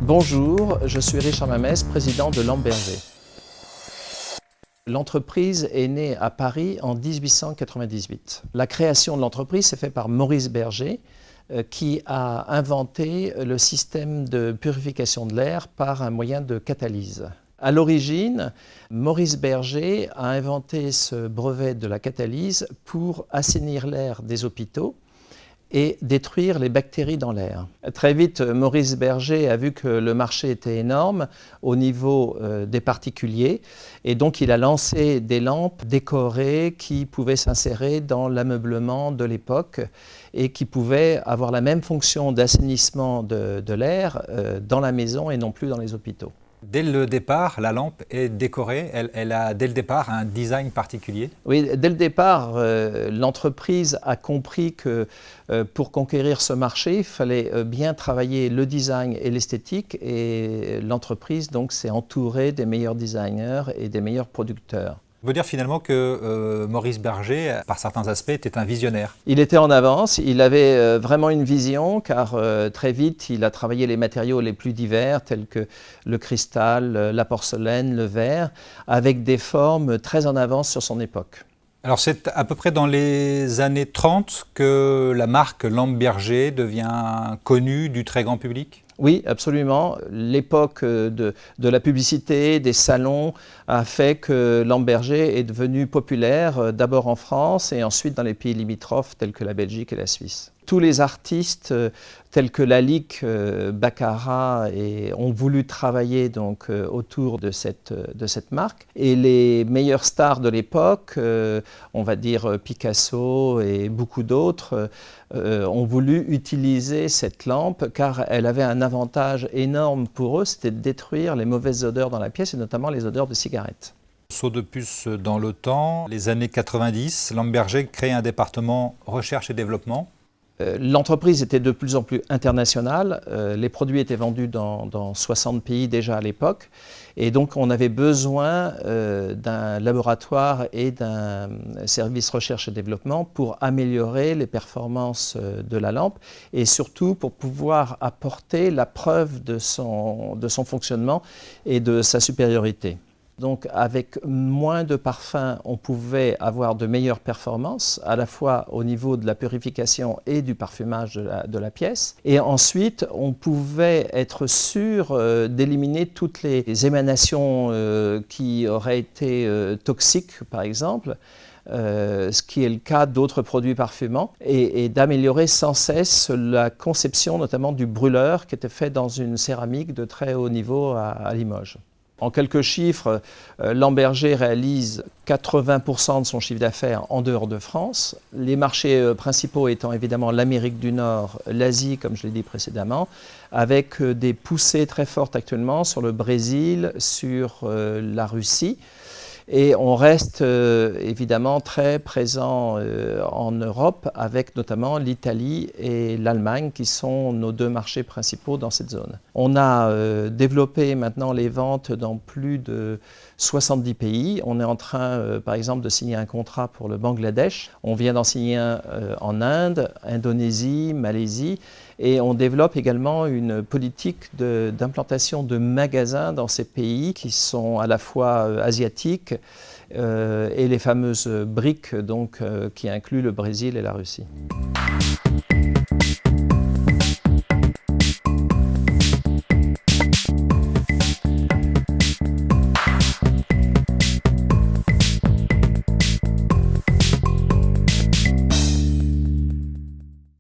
Bonjour, je suis Richard Mamès, président de Lampe Berger. L'entreprise est née à Paris en 1898. La création de l'entreprise s'est faite par Maurice Berger, qui a inventé le système de purification de l'air par un moyen de catalyse. À l'origine, Maurice Berger a inventé ce brevet de la catalyse pour assainir l'air des hôpitaux et détruire les bactéries dans l'air. Très vite, Maurice Berger a vu que le marché était énorme au niveau des particuliers et donc il a lancé des lampes décorées qui pouvaient s'insérer dans l'ameublement de l'époque et qui pouvaient avoir la même fonction d'assainissement de l'air dans la maison et non plus dans les hôpitaux. Dès le départ, la lampe est décorée, elle a dès le départ un design particulier. Oui, dès le départ, l'entreprise a compris que pour conquérir ce marché, il fallait bien travailler le design et l'esthétique et l'entreprise donc s'est entourée des meilleurs designers et des meilleurs producteurs. On peut dire finalement que Maurice Berger, par certains aspects, était un visionnaire. Il était en avance, il avait vraiment une vision car très vite il a travaillé les matériaux les plus divers tels que le cristal, la porcelaine, le verre, avec des formes très en avance sur son époque. Alors c'est à peu près dans les années 30 que la marque Lampe Berger devient connue du très grand public ? Oui, absolument. L'époque de la publicité, des salons, a fait que Lampe Berger est devenu populaire d'abord en France et ensuite dans les pays limitrophes tels que la Belgique et la Suisse. Tous les artistes tels que Lalique, Baccarat ont voulu travailler donc, autour de cette marque. Et les meilleures stars de l'époque, on va dire Picasso et beaucoup d'autres, ont voulu utiliser cette lampe car elle avait un avantage énorme pour eux, c'était de détruire les mauvaises odeurs dans la pièce et notamment les odeurs de cigarettes. Saut de puce dans le temps, les années 90, Lampe Berger crée un département recherche et développement. L'entreprise était de plus en plus internationale, les produits étaient vendus dans 60 pays déjà à l'époque et donc on avait besoin d'un laboratoire et d'un service recherche et développement pour améliorer les performances de la lampe et surtout pour pouvoir apporter la preuve de son fonctionnement et de sa supériorité. Donc avec moins de parfums, on pouvait avoir de meilleures performances, à la fois au niveau de la purification et du parfumage de la pièce. Et ensuite, on pouvait être sûr d'éliminer toutes les émanations qui auraient été toxiques, par exemple, ce qui est le cas d'autres produits parfumants, et d'améliorer sans cesse la conception notamment du brûleur qui était fait dans une céramique de très haut niveau à Limoges. En quelques chiffres, Lampe Berger réalise 80% de son chiffre d'affaires en dehors de France. Les marchés principaux étant évidemment l'Amérique du Nord, l'Asie, comme je l'ai dit précédemment, avec des poussées très fortes actuellement sur le Brésil, sur la Russie. Et on reste évidemment très présent en Europe avec notamment l'Italie et l'Allemagne qui sont nos deux marchés principaux dans cette zone. On a développé maintenant les ventes dans plus de 70 pays. On est en train par exemple de signer un contrat pour le Bangladesh. On vient d'en signer un en Inde, Indonésie, Malaisie. Et on développe également une politique d'implantation de magasins dans ces pays qui sont à la fois asiatiques et les fameuses BRIC, donc, qui incluent le Brésil et la Russie.